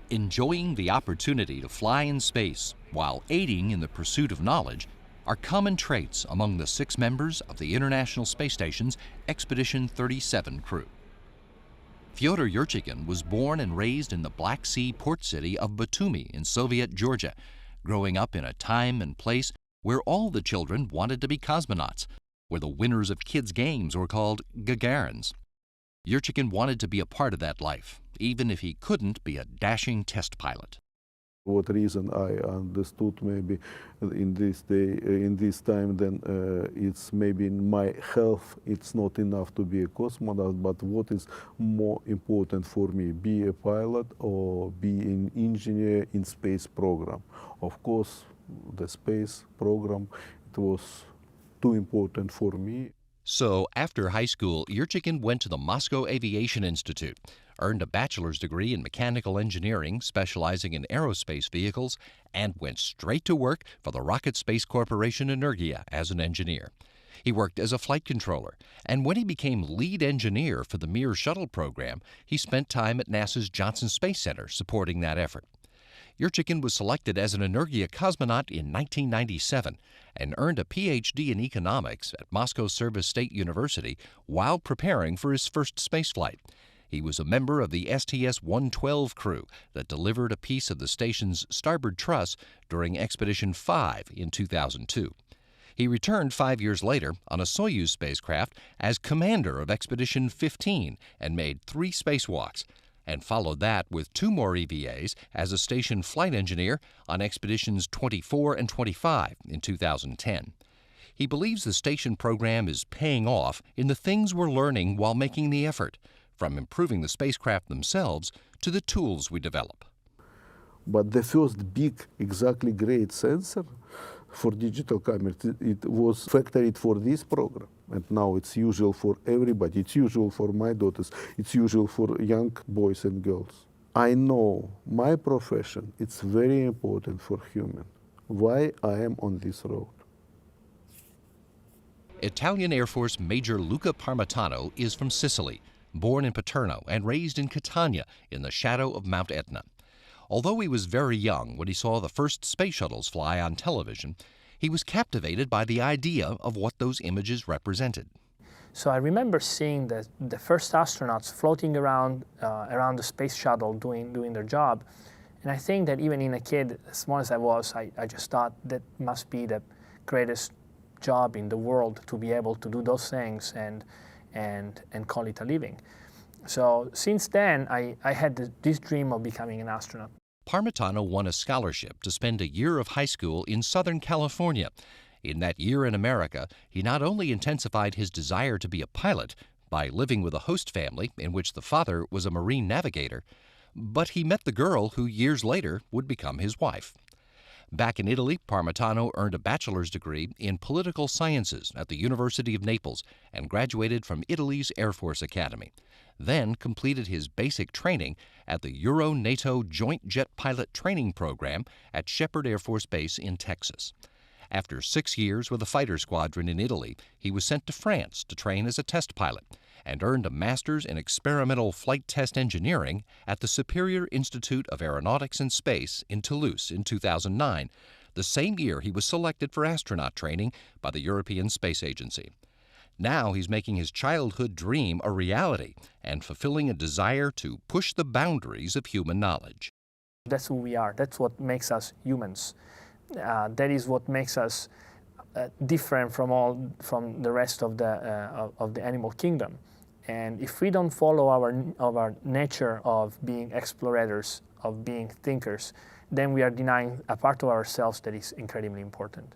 Enjoying the opportunity to fly in space while aiding in the pursuit of knowledge are common traits among the 6 members of the International Space Station's Expedition 37 crew. Fyodor Yurchikhin was born and raised in the Black Sea port city of Batumi in Soviet Georgia, growing up in a time and place where all the children wanted to be cosmonauts, where the winners of kids' games were called Gagarins. Yurchikhin wanted to be a part of that life, even if he couldn't be a dashing test pilot. What reason I understood maybe in this time, then it's maybe in my health, it's not enough to be a cosmonaut, but what is more important for me, be a pilot or be an engineer in space program? Of course, the space program, it was too important for me. So after high school, Yurchikhin went to the Moscow Aviation Institute, earned a bachelor's degree in mechanical engineering specializing in aerospace vehicles, and went straight to work for the Rocket Space Corporation Energia as an engineer. He worked as a flight controller, and when he became lead engineer for the Mir shuttle program, he spent time at NASA's Johnson Space Center supporting that effort. Yurchikhin was selected as an Energia cosmonaut in 1997 and earned a Ph.D. in economics at Moscow Service State University while preparing for his first spaceflight. He was a member of the STS-112 crew that delivered a piece of the station's starboard truss during Expedition 5 in 2002. He returned 5 years later on a Soyuz spacecraft as commander of Expedition 15 and made 3 spacewalks, and followed that with 2 more EVAs as a station flight engineer on Expeditions 24 and 25 in 2010. He believes the station program is paying off in the things we're learning while making the effort, from improving the spacecraft themselves to the tools we develop. But the first big, exactly great sensor for digital camera, it was factored for this program. And now it's usual for everybody. It's usual for my daughters. It's usual for young boys and girls. I know my profession, it's very important for human. Why I am on this road. Italian Air Force Major Luca Parmitano is from Sicily, born in Paterno and raised in Catania in the shadow of Mount Etna. Although he was very young when he saw the first space shuttles fly on television, he was captivated by the idea of what those images represented. So I remember seeing the first astronauts floating around the space shuttle doing their job. And I think that even in a kid, as small as I was, I just thought that must be the greatest job in the world to be able to do those things and call it a living. So since then, I had this dream of becoming an astronaut. Parmitano won a scholarship to spend a year of high school in Southern California. In that year in America, he not only intensified his desire to be a pilot by living with a host family in which the father was a marine navigator, but he met the girl who years later would become his wife. Back in Italy, Parmitano earned a bachelor's degree in political sciences at the University of Naples and graduated from Italy's Air Force Academy, then completed his basic training at the Euro-NATO Joint Jet Pilot Training Program at Shepherd Air Force Base in Texas. After 6 years with a fighter squadron in Italy, he was sent to France to train as a test pilot and earned a master's in experimental flight test engineering at the Superior Institute of Aeronautics and Space in Toulouse in 2009, the same year he was selected for astronaut training by the European Space Agency. Now he's making his childhood dream a reality and fulfilling a desire to push the boundaries of human knowledge. That's who we are. That's what makes us humans. That is what makes us different from the rest of the animal kingdom. And if we don't follow our nature of being explorators, of being thinkers, then we are denying a part of ourselves that is incredibly important.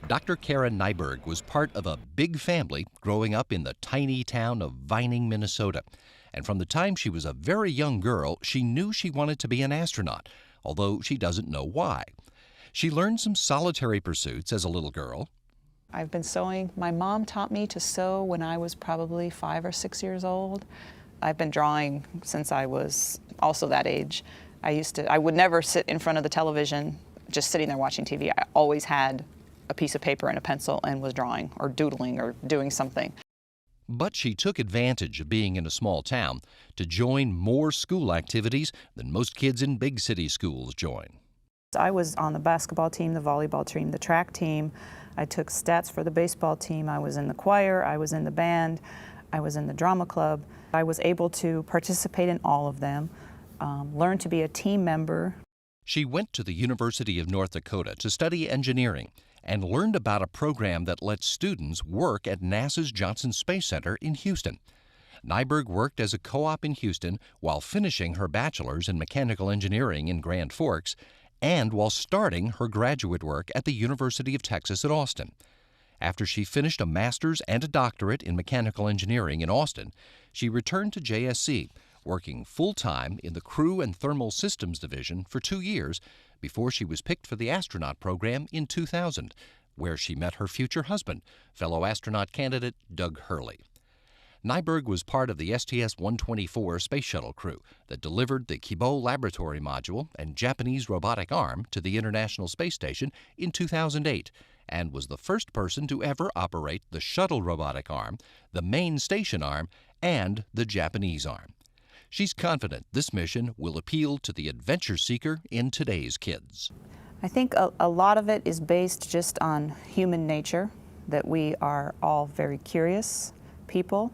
Dr. Karen Nyberg was part of a big family growing up in the tiny town of Vining, Minnesota. And from the time she was a very young girl, she knew she wanted to be an astronaut, although she doesn't know why. She learned some solitary pursuits as a little girl. I've been sewing. My mom taught me to sew when I was probably 5 or 6 years old. I've been drawing since I was also that age. I would never sit in front of the television just sitting there watching TV. I always had a piece of paper and a pencil and was drawing or doodling or doing something. But she took advantage of being in a small town to join more school activities than most kids in big city schools join. I was on the basketball team, the volleyball team, the track team. I took stats for the baseball team. I was in the choir. I was in the band. I was in the drama club. I was able to participate in all of them, learn to be a team member. She went to the University of North Dakota to study engineering and learned about a program that lets students work at NASA's Johnson Space Center in Houston. Nyberg worked as a co-op in Houston while finishing her bachelor's in mechanical engineering in Grand Forks and while starting her graduate work at the University of Texas at Austin. After she finished a master's and a doctorate in mechanical engineering in Austin, she returned to JSC, working full-time in the Crew and Thermal Systems Division for 2 years before she was picked for the astronaut program in 2000, where she met her future husband, fellow astronaut candidate Doug Hurley. Nyberg was part of the STS-124 space shuttle crew that delivered the Kibo laboratory module and Japanese robotic arm to the International Space Station in 2008 and was the first person to ever operate the shuttle robotic arm, the main station arm, and the Japanese arm. She's confident this mission will appeal to the adventure seeker in today's kids. I think a lot of it is based just on human nature, that we are all very curious people.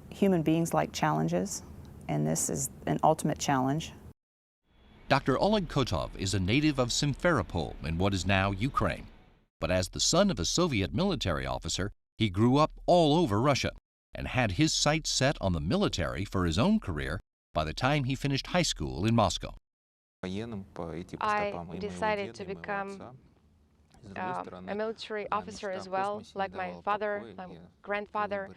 Human beings like challenges, and this is an ultimate challenge. Dr. Oleg Kotov is a native of Simferopol in what is now Ukraine. But as the son of a Soviet military officer, he grew up all over Russia and had his sights set on the military for his own career by the time he finished high school in Moscow. I decided to become a military officer as well, like my father, my grandfather.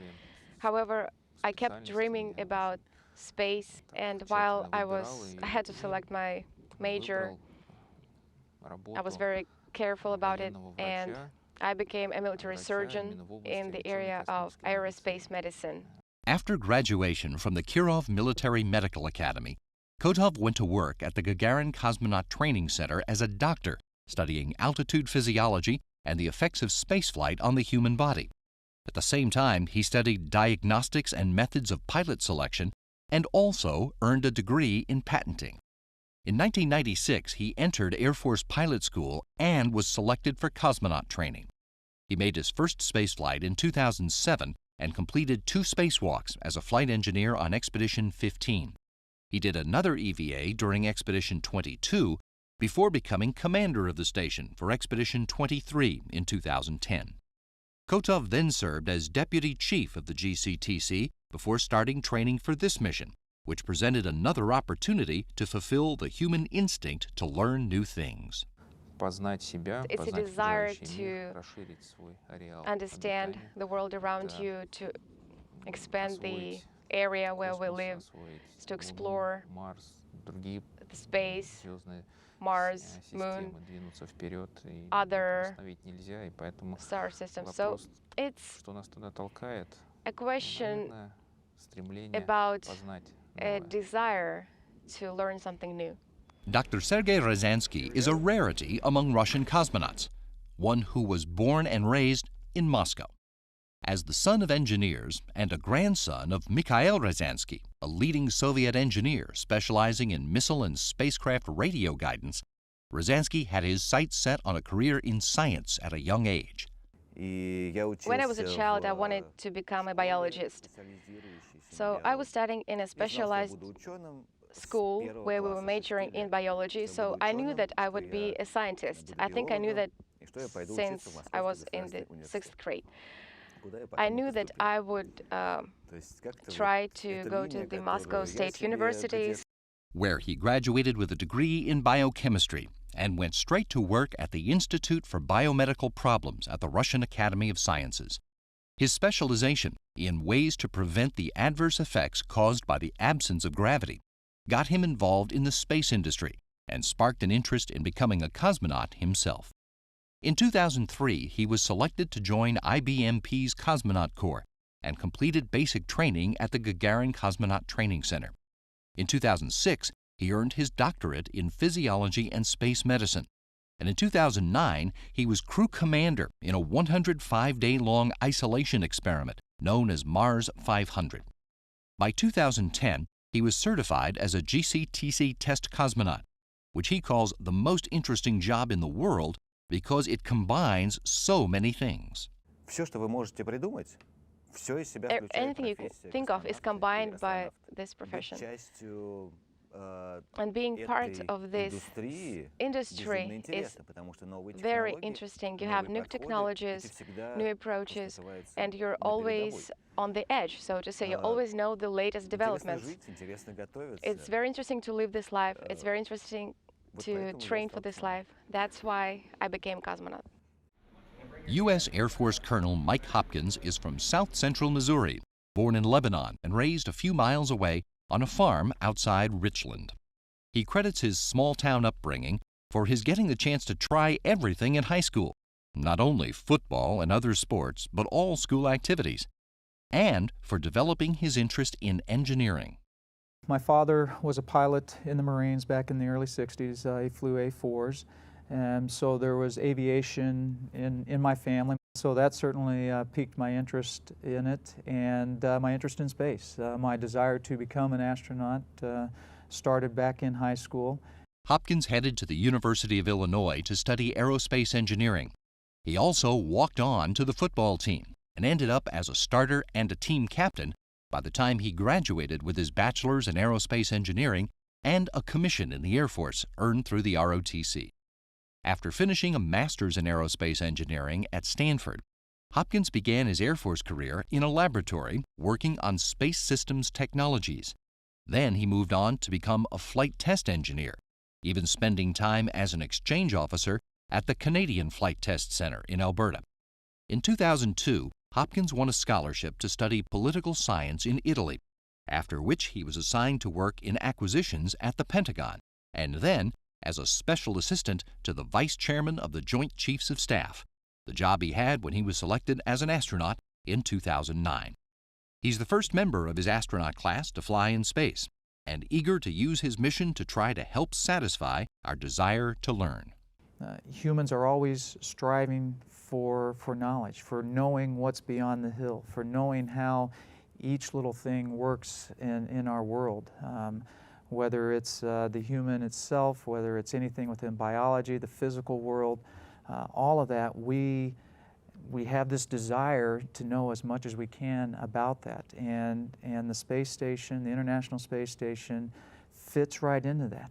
However, I kept dreaming about space, and while I had to select my major, I was very careful about it, and I became a military surgeon in the area of aerospace medicine. After graduation from the Kirov Military Medical Academy, Kotov went to work at the Gagarin Cosmonaut Training Center as a doctor, studying altitude physiology and the effects of spaceflight on the human body. At the same time, he studied diagnostics and methods of pilot selection and also earned a degree in patenting. In 1996, he entered Air Force Pilot School and was selected for cosmonaut training. He made his first spaceflight in 2007 and completed 2 spacewalks as a flight engineer on Expedition 15. He did another EVA during Expedition 22 before becoming commander of the station for Expedition 23 in 2010. Kotov then served as deputy chief of the GCTC before starting training for this mission, which presented another opportunity to fulfill the human instinct to learn new things. It's a desire to understand the world around you, to expand the area where we live, to explore the space, Mars, Moon, other star systems. So it's a question about a desire to learn something new. Dr. Sergei Ryazanskiy is a rarity among Russian cosmonauts, one who was born and raised in Moscow. As the son of engineers and a grandson of Mikhail Ryazanskiy, a leading Soviet engineer specializing in missile and spacecraft radio guidance, Ryazanskiy had his sights set on a career in science at a young age. When I was a child, I wanted to become a biologist. So I was studying in a specialized school where we were majoring in biology, so I knew that I would be a scientist. I think I knew that since I was in the 6th grade. I knew that I would try to go to the Moscow State University, where he graduated with a degree in biochemistry and went straight to work at the Institute for Biomedical Problems at the Russian Academy of Sciences. His specialization in ways to prevent the adverse effects caused by the absence of gravity got him involved in the space industry and sparked an interest in becoming a cosmonaut himself. In 2003, he was selected to join IBMP's Cosmonaut Corps and completed basic training at the Gagarin Cosmonaut Training Center. In 2006, he earned his doctorate in physiology and space medicine. And in 2009, he was crew commander in a 105-day-long isolation experiment known as Mars 500. By 2010, he was certified as a GCTC test cosmonaut, which he calls the most interesting job in the world because it combines so many things. Anything you can think of is combined by this profession. And being part of this industry is very interesting. You have new technologies, new approaches, and you're always on the edge, so to say. You always know the latest developments. It's very interesting to live this life. It's very interesting to train for this life. That's why I became cosmonaut. U.S. Air Force Colonel Mike Hopkins is from South Central Missouri, born in Lebanon and raised a few miles away on a farm outside Richland. He credits his small-town upbringing for his getting the chance to try everything in high school, not only football and other sports, but all school activities, and for developing his interest in engineering. My father was a pilot in the Marines back in the early 60s. He flew A4s, and so there was aviation in my family. So that certainly piqued my interest in it and my interest in space. My desire to become an astronaut started back in high school. Hopkins headed to the University of Illinois to study aerospace engineering. He also walked on to the football team and ended up as a starter and a team captain by the time he graduated with his bachelor's in aerospace engineering and a commission in the Air Force earned through the ROTC. After finishing a master's in aerospace engineering at Stanford, Hopkins began his Air Force career in a laboratory working on space systems technologies. Then he moved on to become a flight test engineer, even spending time as an exchange officer at the Canadian Flight Test Center in Alberta. In 2002, Hopkins won a scholarship to study political science in Italy, after which he was assigned to work in acquisitions at the Pentagon, and then as a special assistant to the Vice Chairman of the Joint Chiefs of Staff, the job he had when he was selected as an astronaut in 2009. He's the first member of his astronaut class to fly in space, and eager to use his mission to try to help satisfy our desire to learn. Humans are always striving for knowledge, for knowing what's beyond the hill, for knowing how each little thing works in our world. Whether it's the human itself, whether it's anything within biology, the physical world, all of that, we have this desire to know as much as we can about that. And the space station, the International Space Station, fits right into that.